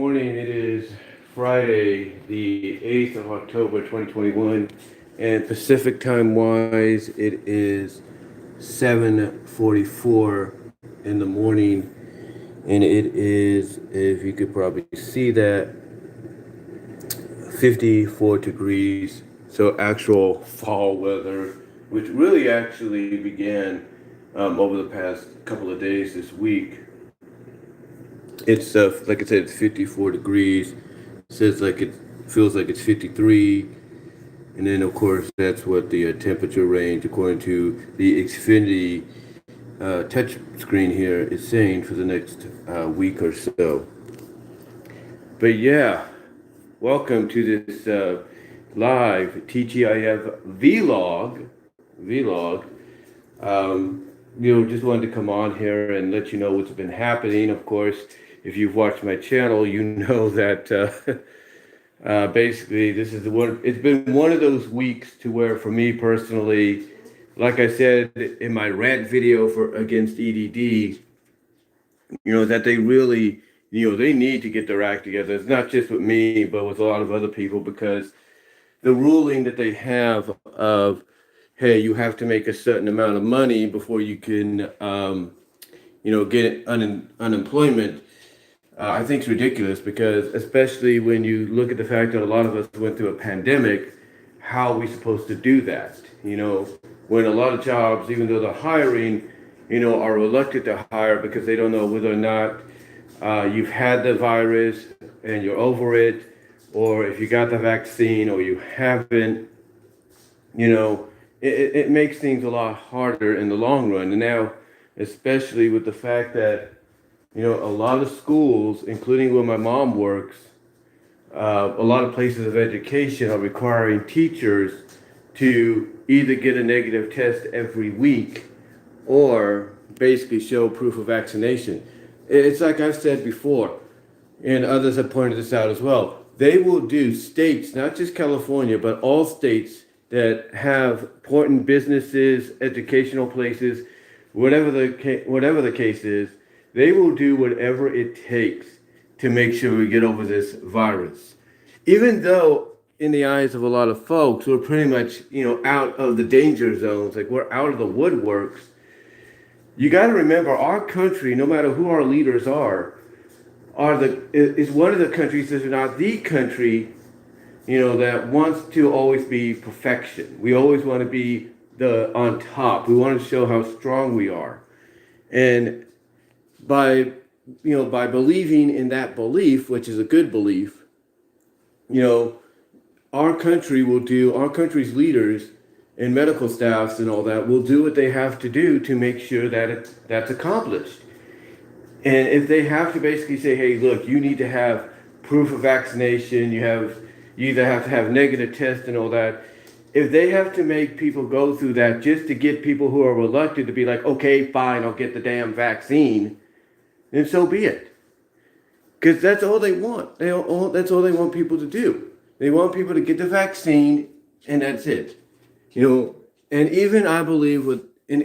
morning. It is Friday, the 8th of October, 2021, and Pacific time wise, it is 7:44 in the morning, and it is, if you could probably see that, 54 degrees. So actual fall weather, which really actually began over the past couple of days this week. It's like I said, it's 54 degrees. It says like it feels like it's 53, and then of course that's what the temperature range, according to the Xfinity touch screen here, is saying for the next week or so. But yeah, welcome to this live TGIF vlog. Just wanted to come on here and let you know what's been happening. Of course, if you've watched my channel, you know that basically this is the one. It's been one of those weeks to where, for me personally, like I said in my rant video for against EDD, that they really, they need to get their act together. It's not just with me, but with a lot of other people, because the ruling that they have of, hey, you have to make a certain amount of money before you can, get unemployment. I think it's ridiculous, because especially when you look at the fact that a lot of us went through a pandemic, how are we supposed to do that? When a lot of jobs, even though they're hiring, are reluctant to hire because they don't know whether or not you've had the virus and you're over it, or if you got the vaccine or you haven't. It makes things a lot harder in the long run. And now, especially with the fact that, a lot of schools, including where my mom works, a lot of places of education are requiring teachers to either get a negative test every week or basically show proof of vaccination. It's like I've said before, and others have pointed this out as well. They will do states, not just California, but all states that have important businesses, educational places, whatever the case is, they will do whatever it takes to make sure we get over this virus. Even though, in the eyes of a lot of folks, we're pretty much, out of the danger zones, like we're out of the woodworks. You got to remember, our country, no matter who our leaders are is one of the countries, if not the country, that wants to always be perfection. We always want to be on top. We want to show how strong we are. And by believing in that belief, which is a good belief, our country's leaders and medical staffs and all that will do what they have to do to make sure that that's accomplished. And if they have to basically say, hey, look, you need to have proof of vaccination, you either have to have negative tests and all that. If they have to make people go through that just to get people who are reluctant to be like, okay, fine, I'll get the damn vaccine, then so be it. Because that's all they want. That's all they want people to do. They want people to get the vaccine, and that's it. And even I believe and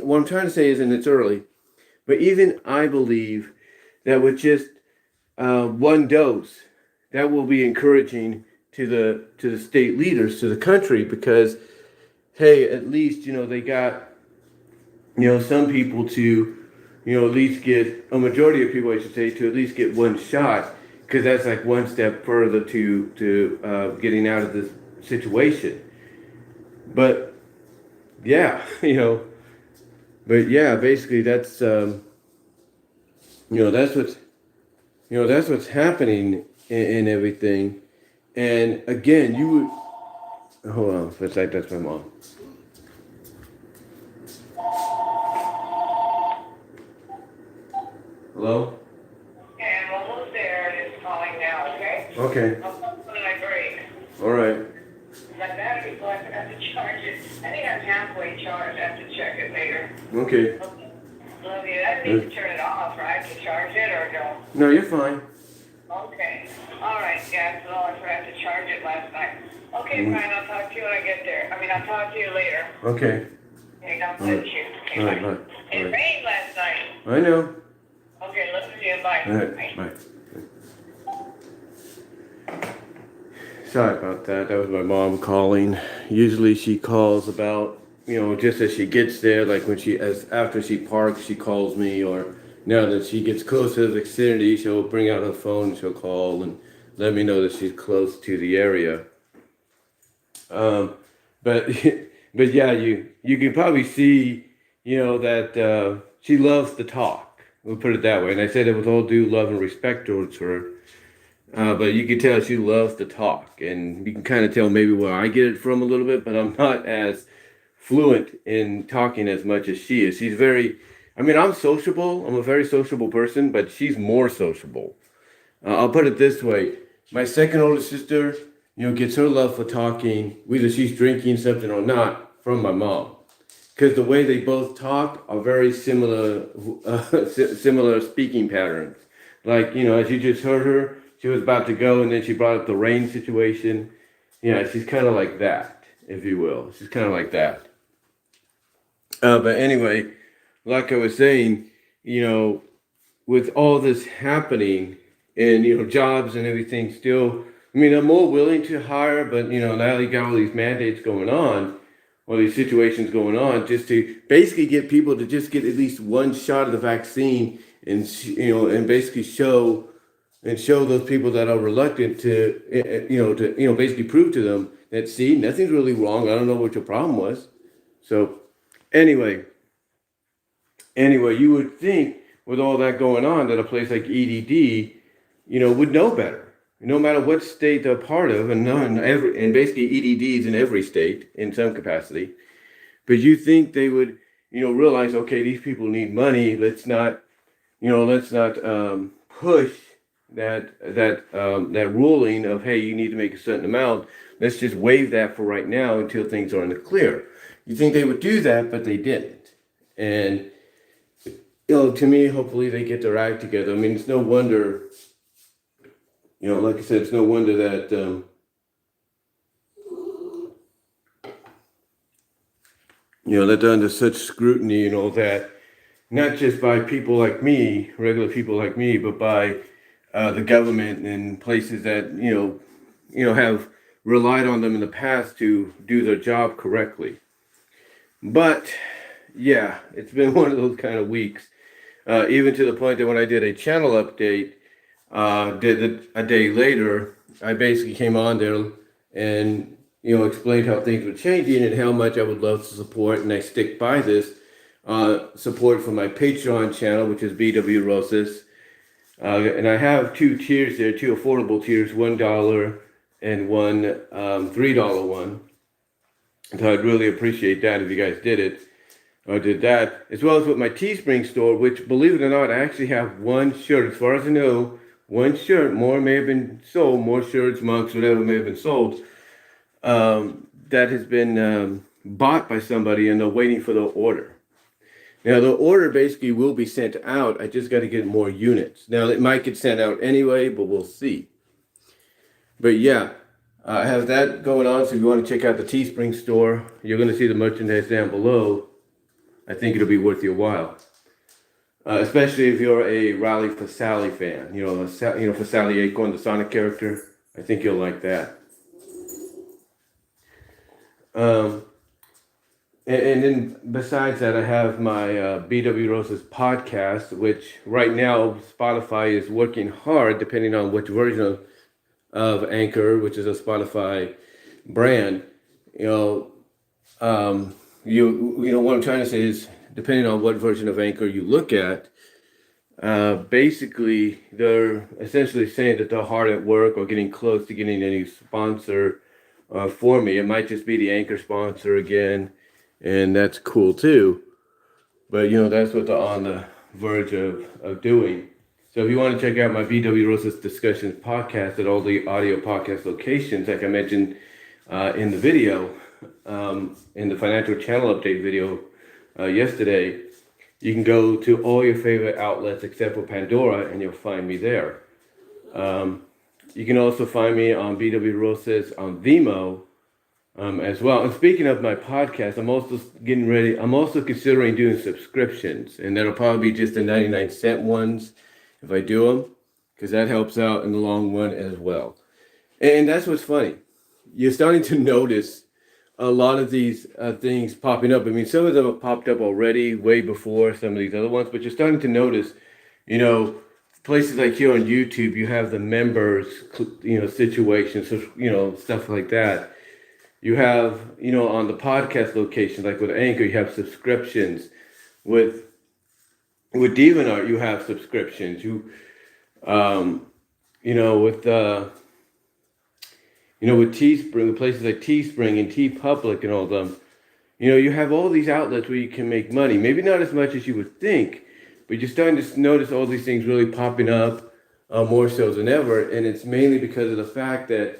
what I'm trying to say is, and it's early, but even I believe that with just one dose, that will be encouraging to the state leaders, to the country, because, hey, at least, they got, some people to, at least get, a majority of people, I should say, to at least get one shot, because that's like one step further to getting out of this situation. But, yeah, basically that's, that's what's happening in everything. And again, hold on for a sec, that's my mom. Hello? Okay, I'm almost there, and it's calling now, okay? Okay. I'll put my break. All right. My battery's low, I have to charge it. I think I'm halfway charged, I have to check it later. Okay. Love you. I need to turn it off, right, to charge it, or no? No, you're fine. Okay. All right, yeah, so I forgot to charge it last night. Okay, Brian, I'll talk to you when I get there. I'll talk to you later. Okay. Okay, God bless you. Okay, All right, bye. bye. It rained last night. I know. Okay, love you. Bye. All right, bye. Sorry about that. That was my mom calling. Usually she calls about, just as she gets there, like after she parks, she calls me, or now that she gets close to the vicinity, she'll bring out her phone, she'll call and let me know that she's close to the area. Um, but but yeah, you can probably see, that she loves to talk. We'll put it that way. And I say that with all due love and respect towards her. But you can tell she loves to talk, and you can kind of tell maybe where I get it from a little bit. But I'm not as fluent in talking as much as she is. She's very, I mean, I'm sociable. I'm a very sociable person, but she's more sociable. I'll put it this way: my second oldest sister, gets her love for talking, whether she's drinking something or not, from my mom. Because the way they both talk are very similar, similar speaking patterns. Like, as you just heard her, she was about to go and then she brought up the rain situation. Yeah, she's kind of like that, if you will. She's kind of like that. But anyway, like I was saying, with all this happening and, jobs and everything still, I mean, I'm more willing to hire, but, now you got all these mandates going on, all these situations going on, just to basically get people to just get at least one shot of the vaccine and, and basically show those people that are reluctant to, basically prove to them that, see, nothing's really wrong. I don't know what your problem was. So anyway, you would think with all that going on that a place like EDD, would know better, no matter what state they're part of, and and basically EDDs in every state in some capacity. But you think they would, realize, okay, these people need money. Let's not push that ruling of, hey, you need to make a certain amount. Let's just waive that for right now until things are in the clear. You think they would do that, but they didn't. And to me, hopefully they get their act together. I mean, it's no wonder, like I said, it's no wonder that that they're under such scrutiny, that not just by people like me, regular people like me, but by the government and places that have relied on them in the past to do their job correctly. But yeah, it's been one of those kind of weeks, even to the point that when I did a channel update, did it a day later, I basically came on there and explained how things were changing and how much I would love to support, and I stick by this support for my Patreon channel, which is BW Rosas. And I have two tiers there, two affordable tiers, $1 and one $3 one. So I'd really appreciate that if you guys did it, or did that, as well as with my Teespring store, which, believe it or not, I actually have one shirt. As far as I know, one shirt, more may have been sold, more shirts, mugs, whatever may have been sold, that has been bought by somebody, and they're waiting for the order. Now, the order basically will be sent out. I just got to get more units. Now, it might get sent out anyway, but we'll see. But yeah, I have that going on. So if you want to check out the Teespring store, you're going to see the merchandise down below. I think it'll be worth your while. Especially if you're a Rally for Sally fan. For Sally Acorn, the Sonic character. I think you'll like that. And then besides that, I have my BW Roses podcast, which right now Spotify is working hard, depending on which version of Anchor, which is a Spotify brand. What I'm trying to say is, depending on what version of Anchor you look at, basically they're essentially saying that they're hard at work or getting close to getting any sponsor for me. It might just be the Anchor sponsor again. And that's cool too. But that's what they're on the verge of doing. So if you want to check out my BW Rosas Discussions podcast at all the audio podcast locations, like I mentioned in the video, in the financial channel update video yesterday, you can go to all your favorite outlets except for Pandora, and you'll find me there. You can also find me on BW Rosas on Vimeo. As well. And speaking of my podcast, I'm also considering doing subscriptions, and that'll probably be just the 99-cent ones if I do them, because that helps out in the long run as well. And that's what's funny. You're starting to notice a lot of these things popping up. I mean, some of them have popped up already way before some of these other ones, but you're starting to notice, you know, places like here on YouTube, you have the members, situations, so, stuff like that. You have, on the podcast location, like with Anchor, you have subscriptions. With DeviantArt, you have subscriptions. Um, with with Teespring, with places like Teespring and TeePublic and all of them, you have all these outlets where you can make money. Maybe not as much as you would think, but you're starting to notice all these things really popping up more so than ever. And it's mainly because of the fact that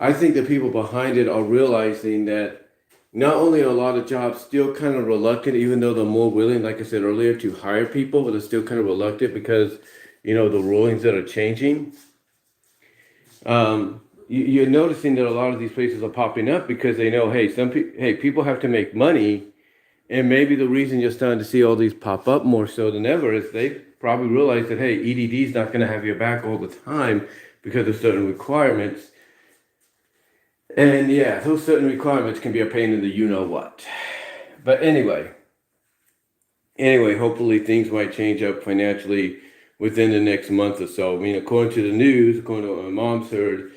I think the people behind it are realizing that not only are a lot of jobs still kind of reluctant, even though they're more willing, like I said earlier, to hire people, but they're still kind of reluctant because, the rulings that are changing. You're noticing that a lot of these places are popping up because they know, hey, people have to make money, and maybe the reason you're starting to see all these pop up more so than ever is they probably realize that, hey, EDD is not going to have your back all the time because of certain requirements. And yeah, those certain requirements can be a pain in the you know what. But anyway, hopefully things might change up financially within the next month or so. I mean, according to the news, according to what my mom's heard,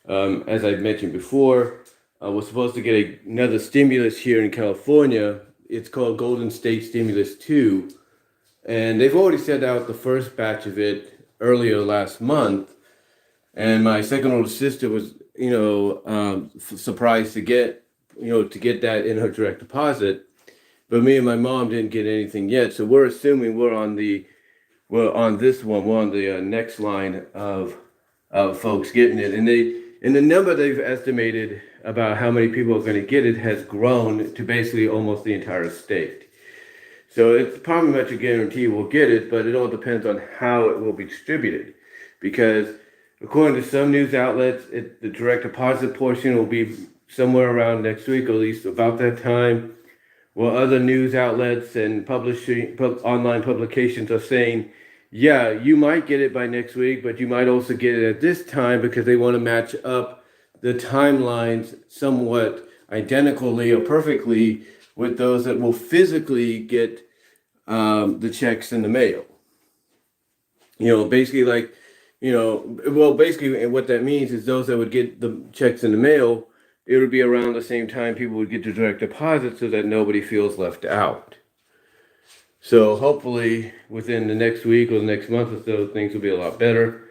as I mentioned before, we're supposed to get another stimulus here in California. It's called Golden State Stimulus 2. And they've already sent out the first batch of it earlier last month. And my second older sister was, surprised to get that in her direct deposit. But me and my mom didn't get anything yet. So we're assuming we're on this one. We're on the next line of folks getting it. And the number they've estimated about how many people are going to get it has grown to basically almost the entire state. So it's probably much a guarantee we'll get it, but it all depends on how it will be distributed. Because according to some news outlets, the direct deposit portion will be somewhere around next week, or at least about that time. Well, other news outlets and online publications are saying, yeah, you might get it by next week, but you might also get it at this time because they want to match up the timelines somewhat identically or perfectly with those that will physically get the checks in the mail. Basically basically what that means is those that would get the checks in the mail, it would be around the same time people would get the direct deposit so that nobody feels left out. So hopefully within the next week or the next month or so, things will be a lot better.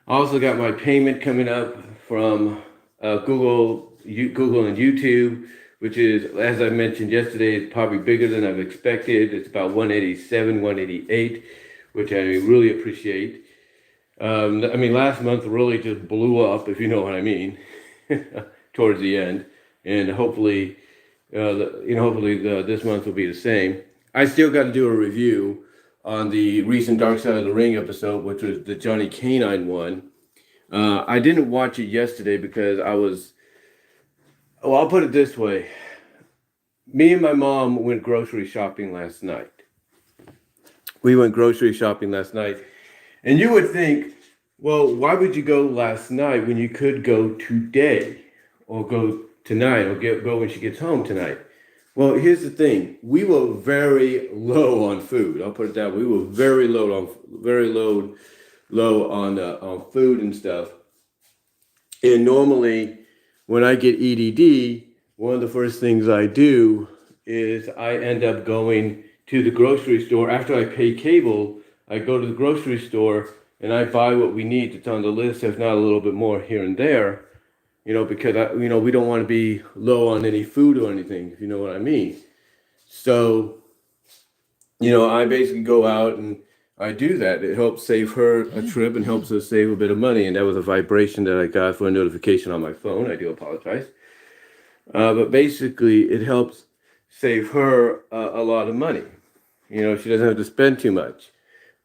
I also got my payment coming up from Google and YouTube, which is, as I mentioned yesterday, it's probably bigger than I've expected. It's about 187, 188, which I really appreciate. Last month really just blew up, if you know what I mean, towards the end, and hopefully, this month will be the same. I still got to do a review on the recent Dark Side of the Ring episode, which was the Johnny Canine one. I didn't watch it yesterday because I'll put it this way. Me and my mom went grocery shopping last night. We went grocery shopping last night. And you would think, well, why would you go last night when you could go today or go tonight or go when she gets home tonight? Well, here's the thing. We were very low on food. I'll put it that way. We were very low on food and stuff. And normally when I get EDD, one of the first things I do is I end up going to the grocery store. After I pay cable, I go to the grocery store and I buy what we need that's on the list, if not a little bit more here and there, because we don't want to be low on any food or anything, if you know what I mean. So, I basically go out and I do that. It helps save her a trip and helps us save a bit of money. And that was a vibration that I got for a notification on my phone. I do apologize. But basically, it helps save her a lot of money. She doesn't have to spend too much.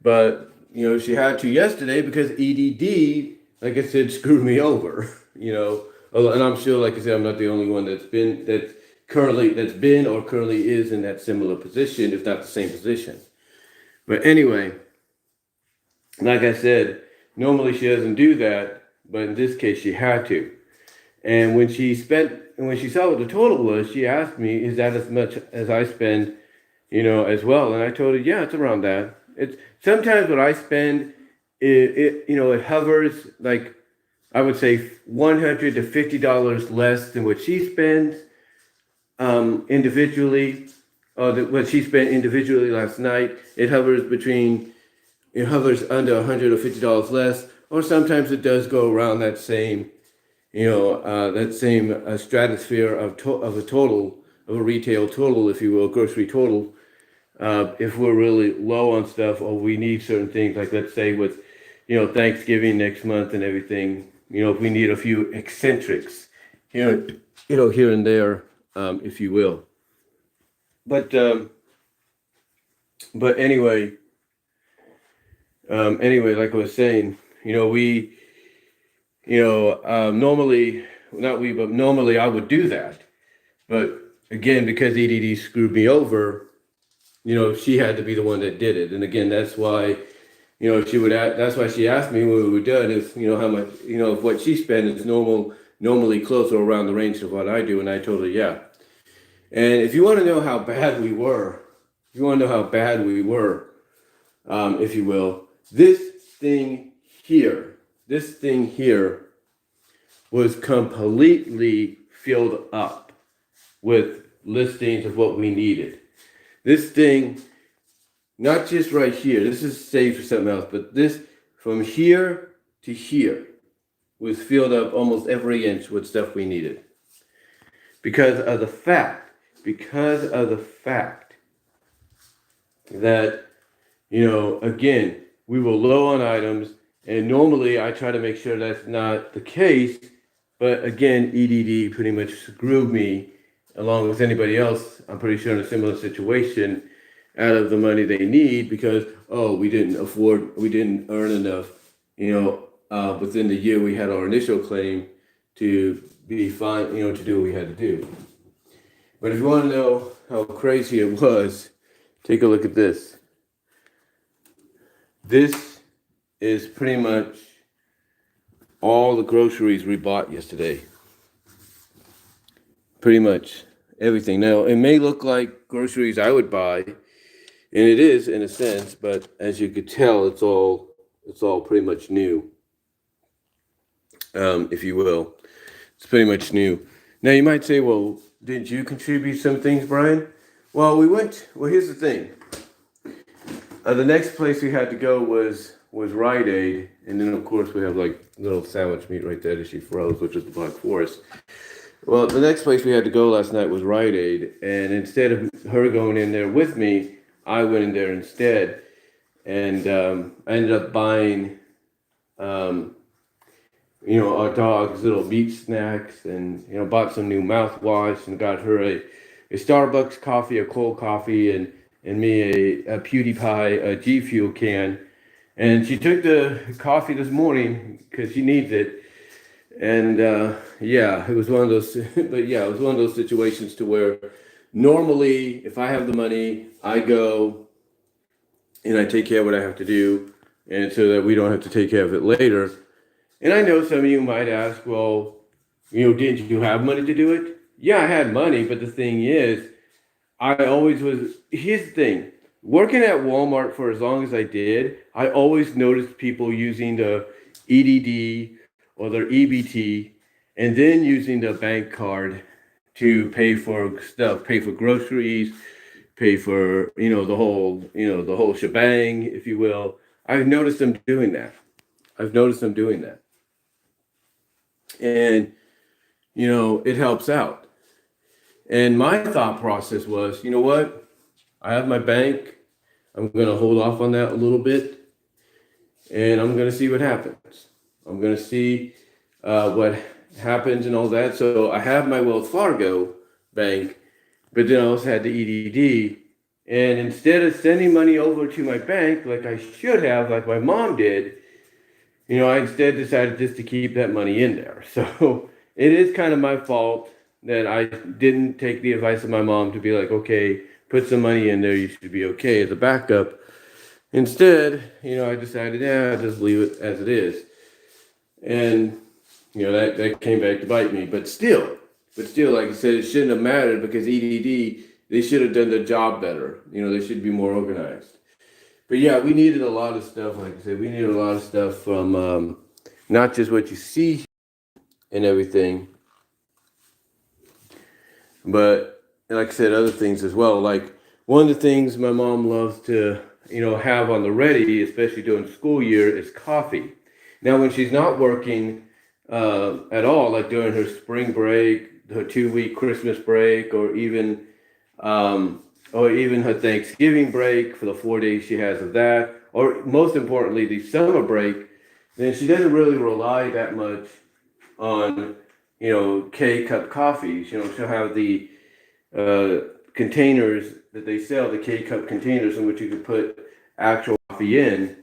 But, she had to yesterday because EDD, like I said, screwed me over, And I'm sure, like I said, I'm not the only one that's been or currently is in that similar position, if not the same position. But anyway, like I said, normally she doesn't do that. but in this case, she had to. And when she saw what the total was, she asked me, "Is that as much as I spend, as well?" And I told her, "Yeah, it's around that." It's sometimes what I spend, it hovers like I would say $150 less than what she spends individually. What she spent individually last night, it hovers under $150 less, or sometimes it does go around that same stratosphere of a total, of a retail total, if you will, grocery total. If we're really low on stuff, or we need certain things, like let's say with, Thanksgiving next month and everything, if we need a few eccentrics, here, here and there, if you will. But anyway, like I was saying, normally, not we, but normally I would do that. But again, because EDD screwed me over, she had to be the one that did it. And again, that's why, that's why she asked me when we were done is, how much, if what she spent is normally close or around the range of what I do. And I told her, yeah. And if you want to know how bad we were, if you will, this thing here was completely filled up with listings of what we needed. This thing, not just right here, this is saved for something else, but this from here to here was filled up almost every inch with stuff we needed. Because of the fact that, again, we were low on items, and normally I try to make sure that's not the case, but again, EDD pretty much screwed me, along with anybody else, I'm pretty sure in a similar situation, out of the money they need because, we didn't earn enough, within the year we had our initial claim to be fine, to do what we had to do. But if you want to know how crazy it was, take a look at this. This is pretty much all the groceries we bought yesterday. Pretty much everything. Now, it may look like groceries I would buy, and it is in a sense, but as you could tell, it's all pretty much new, if you will. It's pretty much new. Now, you might say, well, didn't you contribute some things, Brian? Well, here's the thing. The next place we had to go was Rite Aid, and then of course we have like little sandwich meat right there that she froze, which is the Black Forest. Well, the next place we had to go last night was Rite Aid, and instead of her going in there with me, I went in there instead, and I ended up buying, our dog's little meat snacks, and bought some new mouthwash, and got her a Starbucks coffee, a cold coffee, and me a PewDiePie G Fuel can. And she took the coffee this morning because she needs it. And it was one of those. But yeah, it was one of those situations to where normally, if I have the money, I go and I take care of what I have to do, and so that we don't have to take care of it later. And I know some of you might ask, well, didn't you have money to do it? Yeah, I had money, but the thing is, here's the thing, working at Walmart for as long as I did, I always noticed people using the EDD or their EBT, and then using the bank card to pay for stuff, pay for groceries, pay for, the whole shebang, if you will. I've noticed them doing that. And, it helps out. And my thought process was, you know what? I have my bank. I'm going to hold off on that a little bit. And I'm going to see what happens. I'm going to see what happens and all that. So I have my Wells Fargo bank, but then I also had the EDD. And instead of sending money over to my bank like I should have, like my mom did, I instead decided just to keep that money in there. So it is kind of my fault that I didn't take the advice of my mom to be like, okay, put some money in there, you should be okay as a backup. Instead, I decided, just leave it as it is. And, that came back to bite me. But still, like I said, it shouldn't have mattered because EDD, they should have done their job better. They should be more organized. But yeah, we needed a lot of stuff. Like I said, we needed a lot of stuff from not just what you see and everything, but like I said, other things as well. Like one of the things my mom loves to, have on the ready, especially during school year, is coffee. Now, when she's not working at all, like during her spring break, her 2 week Christmas break, or even her Thanksgiving break for the 4 days she has of that, or most importantly, the summer break, then she doesn't really rely that much on, K-cup coffees. She'll have the containers that they sell, the K-cup containers in which you can put actual coffee in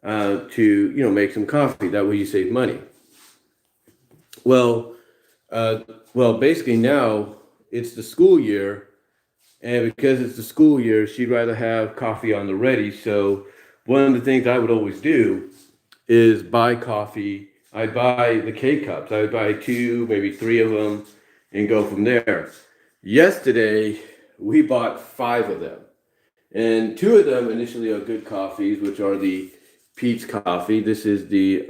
to, make some coffee. That way you save money. Well, basically now it's the school year, and because it's the school year, she'd rather have coffee on the ready. So one of the things I would always do is buy coffee. I'd buy the K cups. I would buy 2, maybe 3 of them, and go from there. Yesterday, we bought 5 of them, and 2 of them initially are good coffees, which are the Pete's coffee. This is the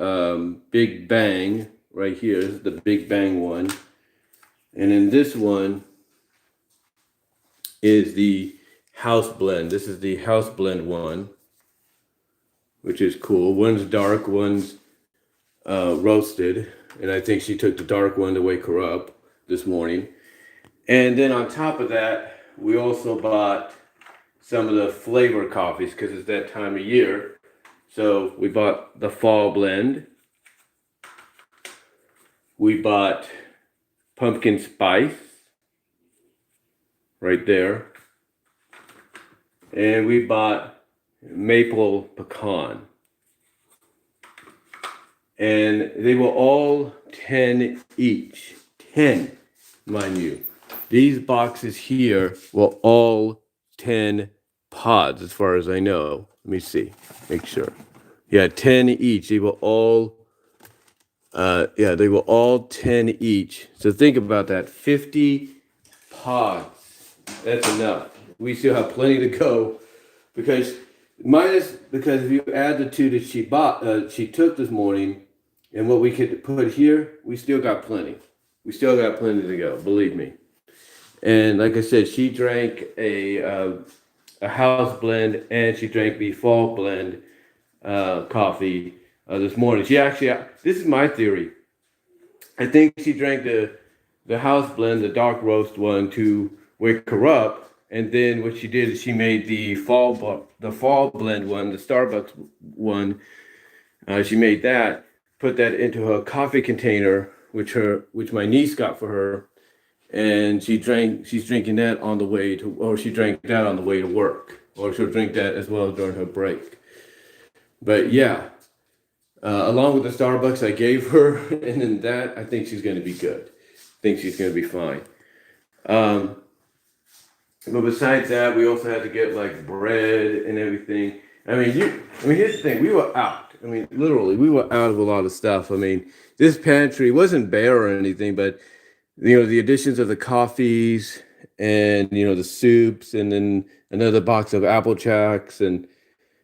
Big Bang right here. This is the Big Bang one, and then this one is the House Blend. This is the House Blend one, which is cool. One's dark, one's roasted, and I think she took the dark one to wake her up this morning. And then on top of that, we also bought some of the flavor coffees because it's that time of year. So we bought the Fall Blend. We bought Pumpkin Spice right there. And we bought Maple Pecan. And they were all 10 each. 10, mind you. These boxes here were all 10 pods, as far as I know. Let me see, make sure. Yeah, 10 each. They were all, they were all 10 each. So think about that, 50 pods. That's enough. We still have plenty to go because if you add the 2 that she took this morning, and what we could put here, we still got plenty. We still got plenty to go, believe me. And like I said, she drank a house blend and she drank the fall blend coffee this morning. She actually, this is my theory. I think she drank the house blend, the dark roast one, to wake her up. And then what she did is she made the fall blend one, the Starbucks one. She made that, put that into her coffee container, which my niece got for her. And she's drinking that on the way to, or she drank that on the way to work, or she'll drink that as well during her break. But yeah, along with the Starbucks I gave her, and then that, I think she's going to be good. I think she's going to be fine. But besides that, we also had to get like bread and everything. Here's the thing: we were out. Literally, we were out of a lot of stuff. This pantry wasn't bare or anything, but the additions of the coffees and, the soups, and then another box of Apple Jacks. And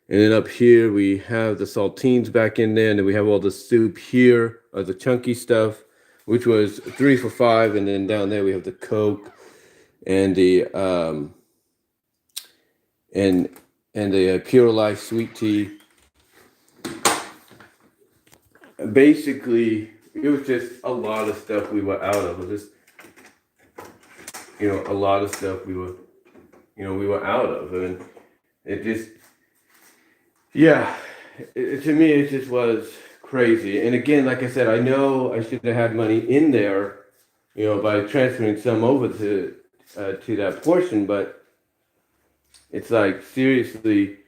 then up here, we have the saltines back in there. And then we have all the soup here, the chunky stuff, which was 3 for $5. And then down there, we have the Coke and the Pure Life sweet tea. Basically, it was just a lot of stuff we were out of. It was just, a lot of stuff we were out of. And it just, to me, it just was crazy. And again, like I said, I know I should have had money in there, by transferring some over to that portion, but it's like, seriously,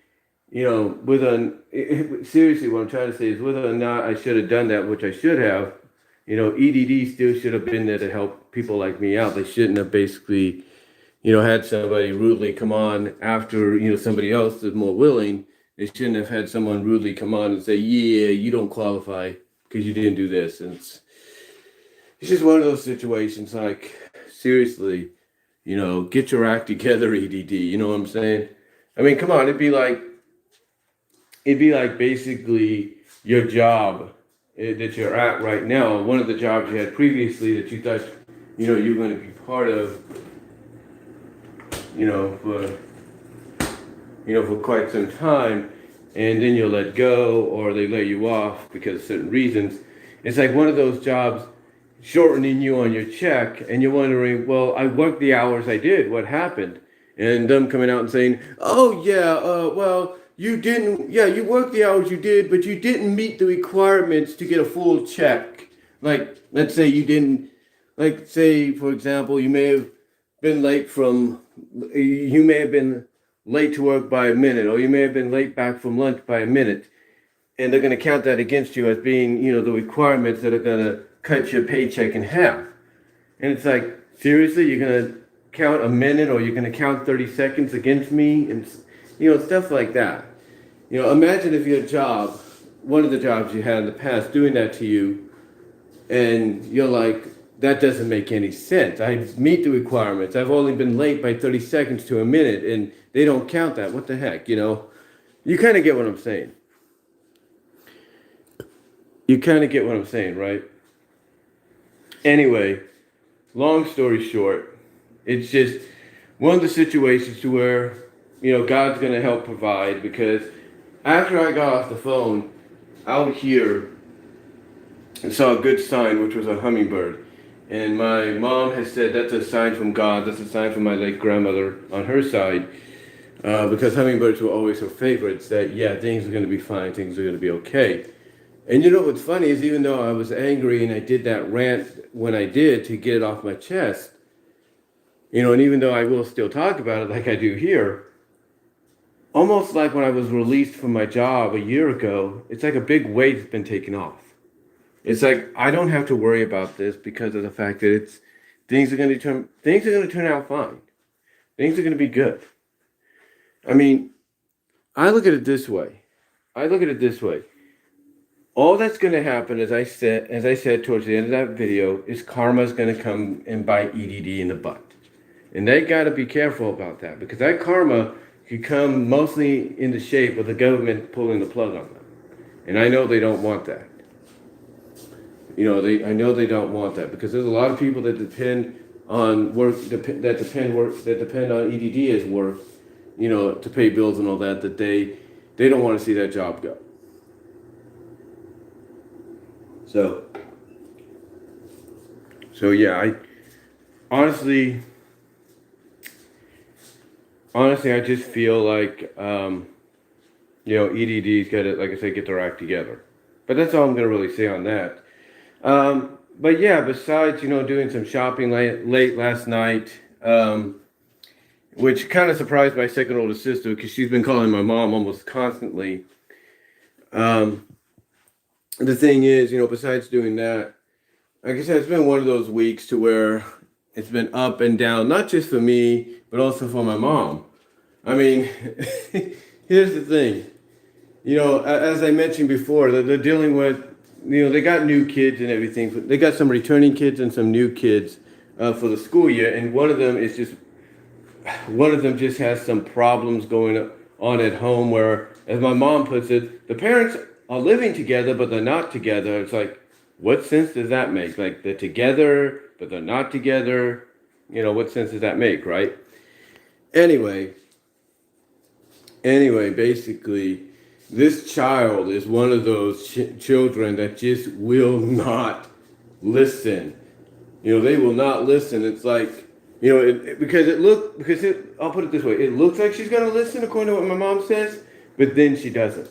seriously, what I'm trying to say is whether or not I should have done that, which I should have, EDD still should have been there to help people like me out. They shouldn't have basically, had somebody rudely come on after, somebody else is more willing. They shouldn't have had someone rudely come on and say, yeah, you don't qualify because you didn't do this. And it's just one of those situations. Like, seriously, get your act together, EDD. You know what I'm saying? I mean, come on, it'd be like basically your job that you're at right now. One of the jobs you had previously that you thought, you were going to be part of, for for quite some time, and then you'll let go or they lay you off because of certain reasons. It's like one of those jobs shortening you on your check, and you're wondering, well, I worked the hours I did. What happened? And them coming out and saying, oh yeah, well, you didn't. Yeah, you worked the hours you did, but you didn't meet the requirements to get a full check. Like, let's say you didn't. Like, say for example, you may have been late from. You may have been late to work by a minute, or you may have been late back from lunch by a minute, and they're going to count that against you as being, the requirements that are going to cut your paycheck in half. And it's like, seriously, you're going to count a minute, or you're going to count 30 seconds against me, and stuff like that. Imagine if your job, one of the jobs you had in the past, doing that to you, and you're like, that doesn't make any sense. I meet the requirements. I've only been late by 30 seconds to a minute, and they don't count that. What the heck, You kind of get what I'm saying. You kind of get what I'm saying, right? Anyway, long story short, it's just one of the situations to where, God's going to help provide, because after I got off the phone out here and saw a good sign, which was a hummingbird. And my mom has said that's a sign from God. That's a sign from my late grandmother on her side, because hummingbirds were always her favorites. That things are going to be fine. Things are going to be okay. And what's funny is, even though I was angry and I did that rant when I did to get it off my chest, and even though I will still talk about it like I do here, almost like when I was released from my job a year ago, it's like a big weight's been taken off. It's like I don't have to worry about this because of the fact that things are going to turn out fine. Things are going to be good. I mean, I look at it this way. All that's going to happen, as I said towards the end of that video, is karma's going to come and bite EDD in the butt. And they got to be careful about that, because that karma could come mostly in the shape of the government pulling the plug on them. And I know they don't want that. I know they don't want that, because there's a lot of people that depend on work, that depend on EDD as work, to pay bills and all that. That they don't want to see that job go. So yeah, I honestly, I just feel like EDD's got to, like I said, get their act together. But that's all I'm gonna really say on that. But yeah, besides, doing some shopping late last night, which kind of surprised my second oldest sister, because she's been calling my mom almost constantly. The thing is, besides doing that, like I said, it's been one of those weeks to where it's been up and down, not just for me, but also for my mom. I mean, here's the thing. As I mentioned before, they're dealing with, they got new kids and everything. They got some returning kids and some new kids for the school year, and one of them just has some problems going on at home where, as my mom puts it, the parents are living together, but they're not together. It's like, what sense does that make? Like, they're together, but they're not together. What sense does that make, right? Anyway, basically, this child is one of those children that just will not listen. They will not listen. It's like, I'll put it this way. It looks like she's going to listen according to what my mom says, but then she doesn't.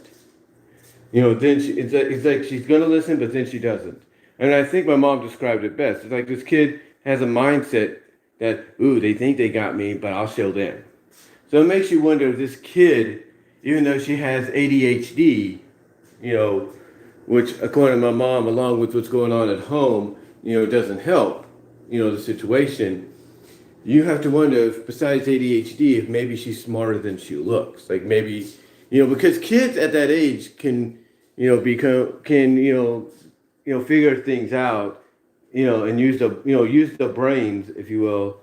It's like she's going to listen, but then she doesn't. And I think my mom described it best. It's like this kid has a mindset that, ooh, they think they got me, but I'll show them. So it makes you wonder if this kid, even though she has ADHD, which according to my mom, along with what's going on at home, doesn't help, the situation. You have to wonder if, besides ADHD, if maybe she's smarter than she looks. Like maybe, because kids at that age can figure things out, and use the brains, if you will,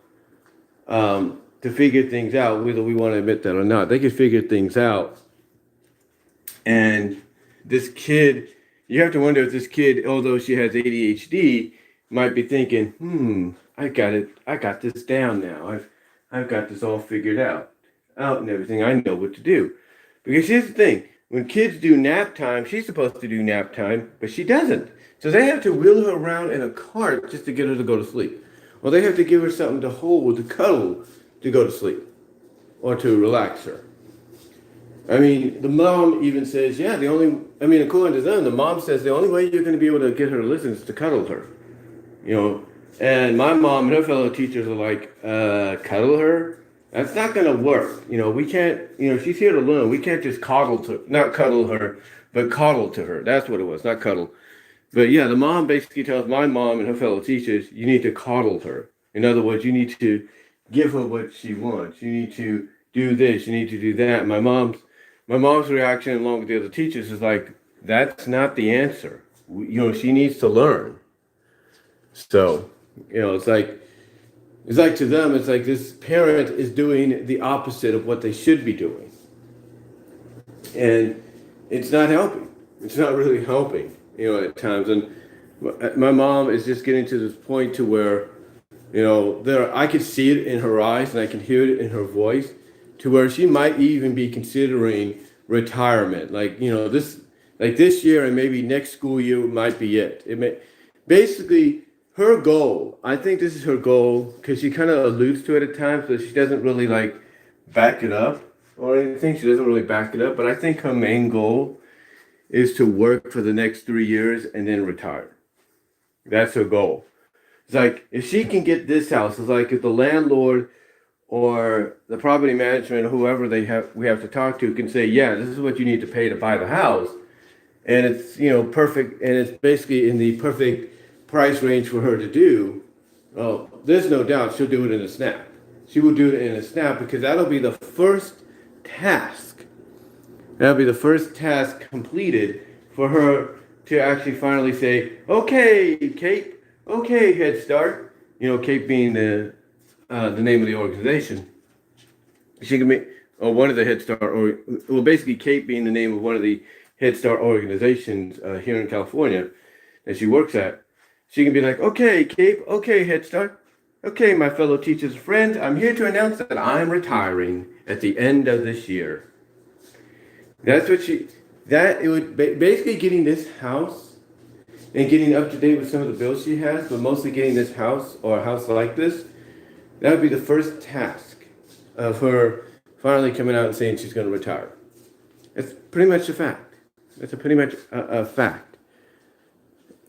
to figure things out, whether we want to admit that or not. They can figure things out. And this kid, you have to wonder if this kid, although she has ADHD, might be thinking, I got it. I got this down now. I've got this all figured out and everything. I know what to do. Because here's the thing. When kids do nap time, she's supposed to do nap time, but she doesn't. So they have to wheel her around in a cart just to get her to go to sleep. Or they have to give her something to hold, to cuddle, to go to sleep. Or to relax her. I mean, the mom even says, according to them, the mom says the only way you're going to be able to get her to listen is to cuddle her. And my mom and her fellow teachers are like, cuddle her? That's not going to work. We can't, she's here to learn. We can't just not cuddle her, but coddle to her. That's what it was, not cuddle. But yeah, the mom basically tells my mom and her fellow teachers, you need to coddle her. In other words, you need to give her what she wants. You need to do this. You need to do that. My mom's reaction, along with the other teachers, is like, that's not the answer. She needs to learn. So, it's like to them, it's like this parent is doing the opposite of what they should be doing. And it's not helping. It's not really helping, at times. And my mom is just getting to this point to where, I could see it in her eyes and I can hear it in her voice, to where she might even be considering retirement. This year and maybe next school year might be it. Basically, her goal, I think this is her goal, because she kind of alludes to it at times, but she doesn't really back it up or anything. She doesn't really back it up. But I think her main goal is to work for the next 3 years and then retire. That's her goal. It's like, if she can get this house, it's like if the landlord or the property management or whoever we have to talk to can say, yeah, this is what you need to pay to buy the house. And it's, perfect. And it's basically in the perfect price range for her to do. Well, there's no doubt she'll do it in a snap. She will do it in a snap, because that'll be the first task. That'll be the first task completed for her to actually finally say, okay, Kate, okay, Head Start. Kate being the name of the organization. She can be, or one of the Head Start, basically Kate being the name of one of the Head Start organizations here in California that she works at. She can be like, okay, Kate, okay, Head Start. Okay, my fellow teachers and friends, I'm here to announce that I'm retiring at the end of this year. That's what it would basically getting this house and getting up to date with some of the bills she has, but mostly getting this house or a house like this. That would be the first task of her finally coming out and saying she's going to retire. It's pretty much a fact. That's pretty much a fact.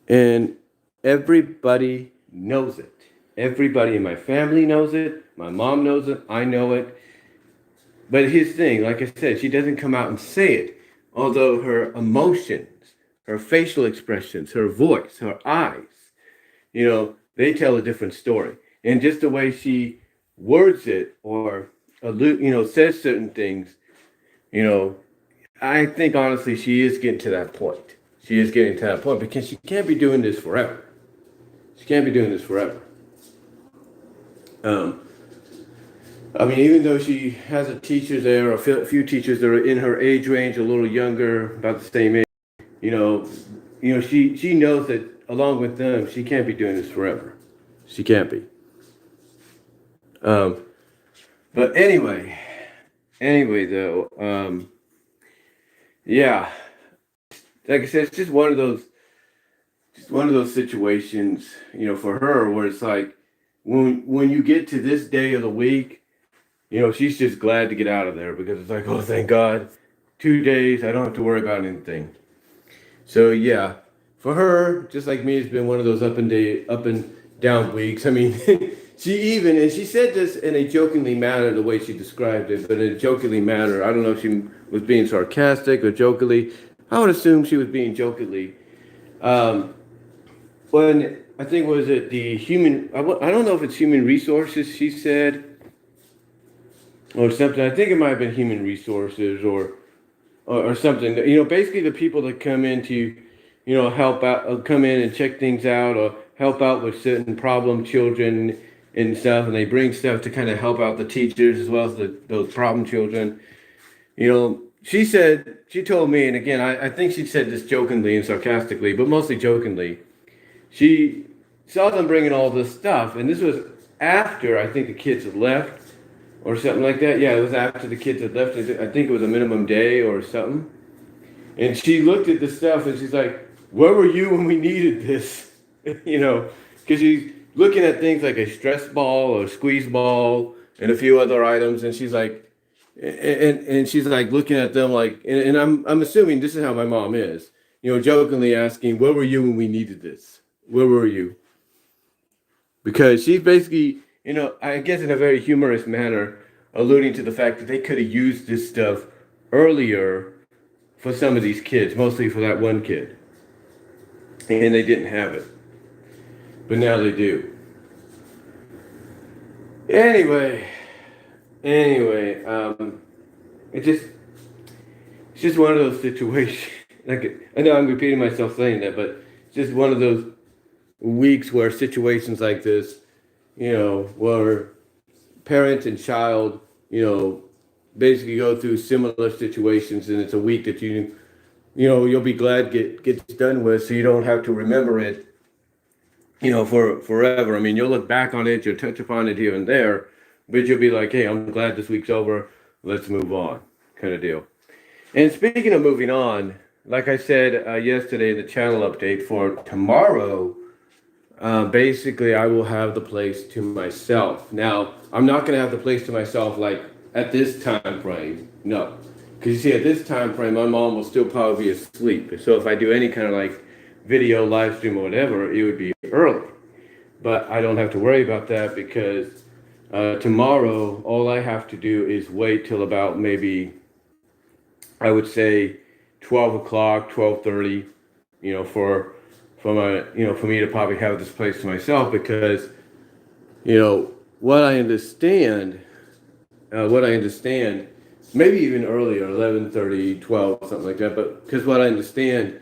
And everybody knows it. Everybody in my family knows it. My mom knows it. I know it. But here's the thing, like I said, she doesn't come out and say it. Although her emotions, her facial expressions, her voice, her eyes, they tell a different story. And just the way she words it or says certain things, I think honestly she is getting to that point. She is getting to that point, because she can't be doing this forever. She can't be doing this forever. Even though she has a teacher there, or a few teachers that are in her age range, a little younger, about the same age, she knows that along with them, she can't be doing this forever. She can't be. But anyway though, yeah, like I said, it's just one of those situations, for her, where it's like, when you get to this day of the week, she's just glad to get out of there, because it's like, oh, thank God, 2 days, I don't have to worry about anything. So yeah, for her, just like me, it's been one of those up and down weeks. I mean, she said this in a jokingly manner, the way she described it, but in a jokingly manner. I don't know if she was being sarcastic or jokingly. I would assume she was being jokingly. When I think, was it the human, I don't know if it's human resources, she said, or something. I think it might have been human resources or something. Basically the people that come in to help out, come in and check things out, or help out with certain problem children and stuff. And they bring stuff to kind of help out the teachers as well as those problem children. She told me, and again, I think she said this jokingly and sarcastically, but mostly jokingly. She saw them bringing all this stuff, and this was after I think the kids had left or something like that. Yeah, it was after the kids had left. I think it was a minimum day or something. And she looked at the stuff and she's like, "Where were you when we needed this?" Because she's looking at things like a stress ball or squeeze ball and a few other items, and she's like, and she's like looking at them like, and I'm assuming this is how my mom is, jokingly asking, "Where were you when we needed this? Where were you?" Because she's basically, I guess in a very humorous manner, alluding to the fact that they could have used this stuff earlier for some of these kids, mostly for that one kid, and they didn't have it, but now they do. Anyway, it's just one of those situations. Like, I know I'm repeating myself saying that, but it's just one of those weeks where situations like this, where parent and child, basically go through similar situations, and it's a week that you'll be glad gets done with, so you don't have to remember it, for forever. I mean, you'll look back on it, you'll touch upon it here and there, but you'll be like, "Hey, I'm glad this week's over. Let's move on," kind of deal. And speaking of moving on, like I said yesterday in the channel update for tomorrow, basically I will have the place to myself. Now, I'm not going to have the place to myself like at this time frame. No. Because you see, at this time frame, my mom will still probably be asleep. So if I do any kind of like video, live stream, or whatever, it would be early. But I don't have to worry about that because tomorrow, all I have to do is wait till about maybe, I would say, 12 o'clock, 12:30, for me to probably have this place to myself because, what I understand, maybe even earlier, 11:30, 12, something like that. But because what I understand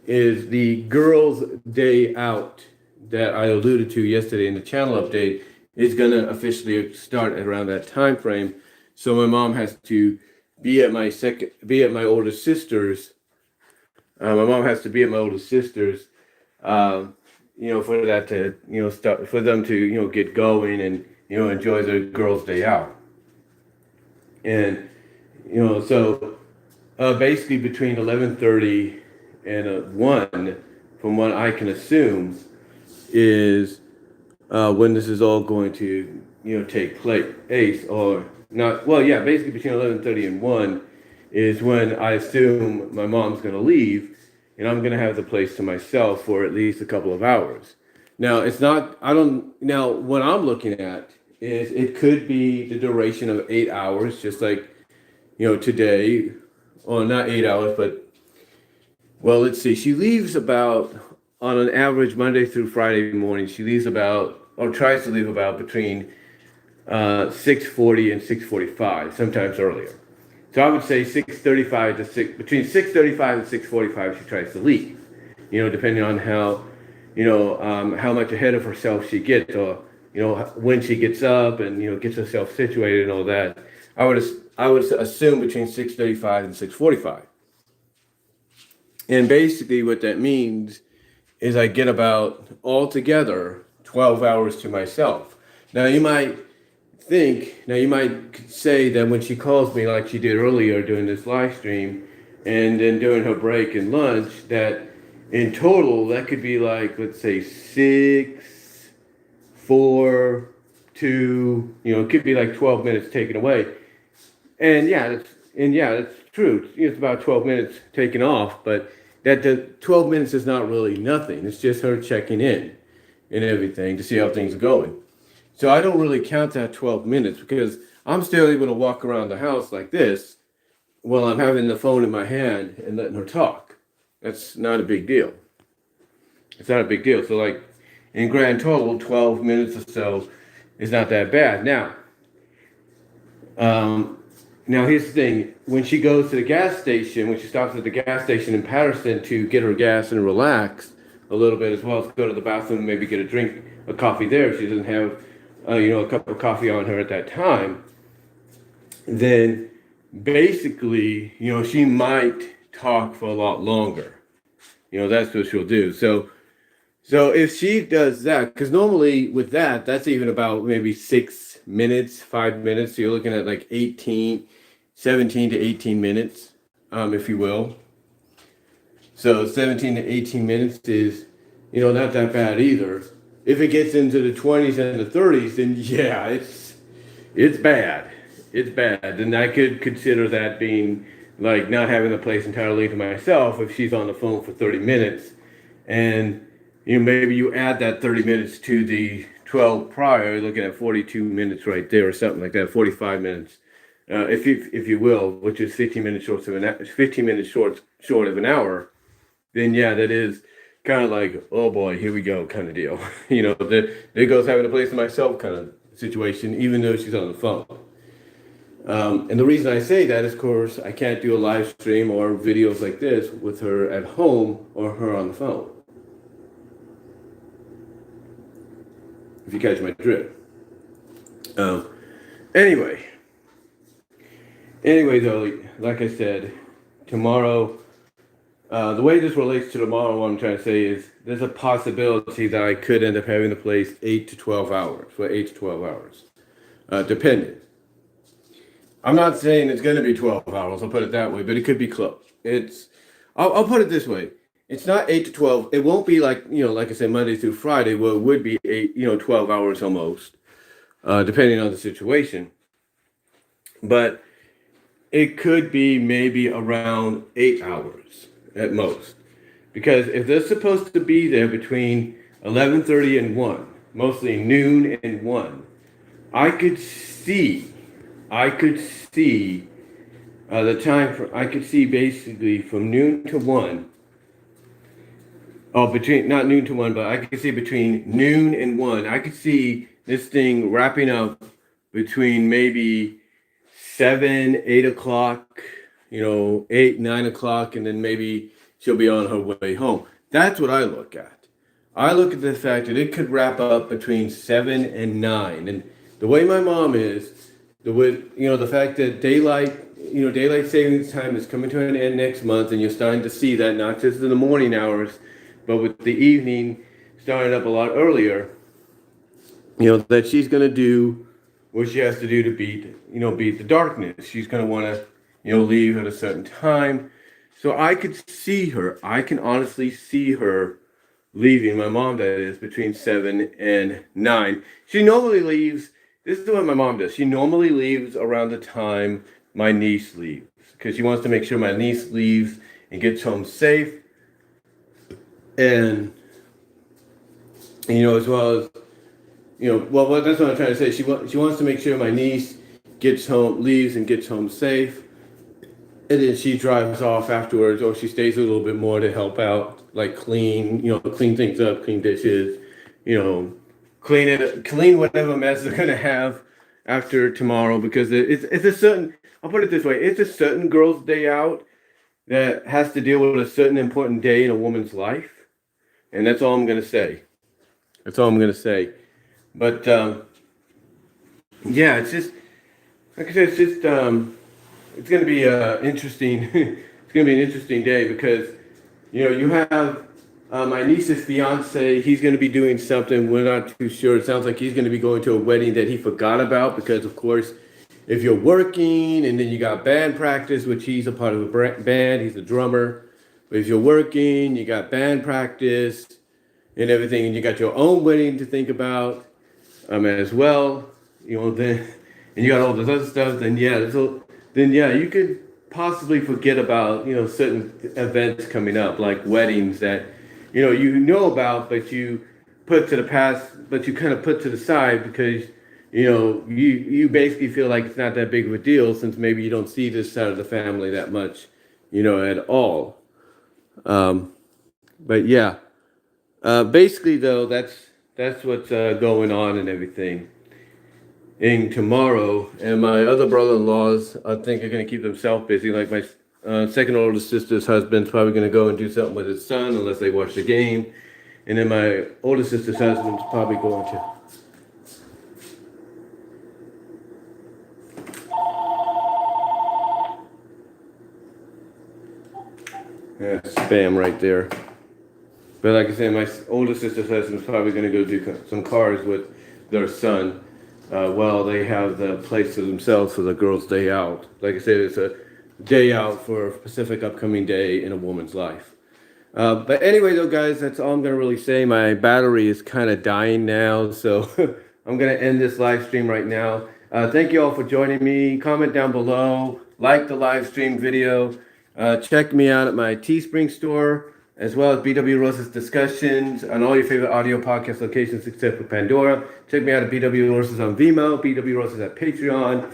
is the girls' day out that I alluded to yesterday in the channel update is going to officially start around that time frame. So my mom has to be at my older sister's. My mom has to be at my older sister's, for that to, start, for them to, get going and, enjoy their girls' day out. And, so basically between 11:30 and 1, from what I can assume, is when this is all going to, take place, or not. Well, yeah, basically between 11:30 and 1 is when I assume my mom's going to leave, and I'm going to have the place to myself for at least a couple of hours. Now, it's not, I don't, now what I'm looking at is it could be the duration of 8 hours, just like, today, or not 8 hours, but, well, let's see, she leaves about, on an average Monday through Friday morning, she leaves about, or tries to leave about between 6:40 and 6:45, sometimes earlier. So I would say 6:35 to 6, between 6:35 and 6:45, she tries to leave. Depending on how much ahead of herself she gets, or when she gets up and gets herself situated and all that. I would assume between 6:35 and 6:45. And basically, what that means is I get about altogether 12 hours to myself. Now you might say that when she calls me like she did earlier during this live stream, and then during her break and lunch, that in total that could be like, let's say 6, 4, 2, it could be like 12 minutes taken away. And that's true. It's about 12 minutes taken off, but that the 12 minutes is not really nothing. It's just her checking in and everything to see how things are going. So I don't really count that 12 minutes because I'm still able to walk around the house like this while I'm having the phone in my hand and letting her talk. That's not a big deal. It's not a big deal. So like in grand total, 12 minutes or so is not that bad. Now, Now here's the thing: when she goes to the gas station, when she stops at the gas station in Patterson to get her gas and relax a little bit, as well as go to the bathroom, maybe get a drink, a coffee there. If she doesn't have, a cup of coffee on her at that time, then basically, she might talk for a lot longer. That's what she'll do. So if she does that, because normally with that, that's even about maybe 6 minutes, 5 minutes. So you're looking at like 17 to 18 minutes, if you will. So 17 to 18 minutes is, not that bad either. If it gets into the 20s and the 30s, then yeah, it's bad. It's bad. And I could consider that being like not having the place entirely to myself if she's on the phone for 30 minutes. And maybe you add that 30 minutes to the 12 prior, you're looking at 42 minutes right there or something like that, 45 minutes, if you will, which is 15 minutes short of an hour. Then yeah, that is kind of like, oh boy, here we go kind of deal. There goes having a place to myself kind of situation, even though she's on the phone. And the reason I say that is, of course, I can't do a live stream or videos like this with her at home or her on the phone. If you catch my drift. Anyway, though, like I said, tomorrow, the way this relates to tomorrow, what I'm trying to say is there's a possibility that I could end up having the place 8 to 12 hours, depending. I'm not saying it's going to be 12 hours, I'll put it that way, but it could be close. I'll put it this way. It's not 8 to 12. It won't be like, like I said, Monday through Friday, where it would be 12 hours almost, depending on the situation. But it could be maybe around 8 hours at most. Because if they're supposed to be there between 11:30 and 1, mostly noon and 1, I could see the time I could see basically from noon to 1. Oh, not noon to 1, but I could see between noon and 1. I could see this thing wrapping up between maybe 7, 8 o'clock, 8, 9 o'clock, and then maybe she'll be on her way home. That's what I look at. I look at the fact that it could wrap up between 7 and 9. And the way my mom is, the fact that daylight savings time is coming to an end next month, and you're starting to see that not just in the morning hours, but with the evening starting up a lot earlier, that she's going to do what she has to do to beat the darkness. She's going to want to, leave at a certain time. So I could see her. I can honestly see her leaving, my mom that is, between 7 and 9. She normally leaves, this is what my mom does. She normally leaves around the time my niece leaves, because she wants to make sure my niece leaves and gets home safe. And, as well as, well, that's what I'm trying to say. She wants to make sure my niece leaves and gets home safe. And then she drives off afterwards, or she stays a little bit more to help out, like clean things up, clean dishes, clean whatever mess they're going to have after tomorrow, because it's a certain, I'll put it this way, it's a certain girl's day out that has to deal with a certain important day in a woman's life. And that's all I'm going to say. But, yeah, it's just, like I said, it's going to be interesting. It's going to be an interesting day because, you have my niece's fiance. He's going to be doing something. We're not too sure. It sounds like he's going to be going to a wedding that he forgot about because, of course, if you're working and then you got band practice, which he's a part of a band, he's a drummer. But if you're working, you got band practice and everything, and you got your own wedding to think about as well, then, and you got all this other stuff, then yeah, you could possibly forget about, certain events coming up, like weddings that, about, but you put to the past, but you kind of put to the side because, you basically feel like it's not that big of a deal since maybe you don't see this side of the family that much, at all. But yeah, basically though, that's what's going on and everything. tomorrow, and my other brother-in-laws, I think, are going to keep themselves busy. Like my second oldest sister's husband's probably going to go and do something with his son unless they watch the game, and then my oldest sister's husband's probably going to. Yeah, spam right there. But like I said, my oldest sister's husband's probably going to go do some cars with their son. While they have the place to themselves for the girls' day out. Like I said, it's a day out for a specific upcoming day in a woman's life. But anyway, though, guys, that's all I'm going to really say. My battery is kind of dying now, so I'm going to end this live stream right now. Thank you all for joining me. Comment down below. Like the live stream video. Check me out at my Teespring store, as well as BW Rose's discussions on all your favorite audio podcast locations except for Pandora. Check me out at BW Roses on Vimeo, BW Roses at Patreon,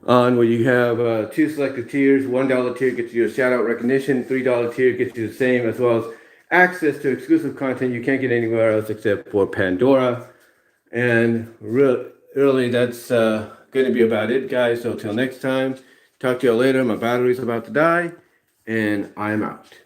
where you have 2 selected tiers. $1 tier gets you a shout out recognition, $3 tier gets you the same, as well as access to exclusive content you can't get anywhere else except for Pandora. And really, that's going to be about it, guys. So till next time, talk to you later. My battery's about to die, and I'm out.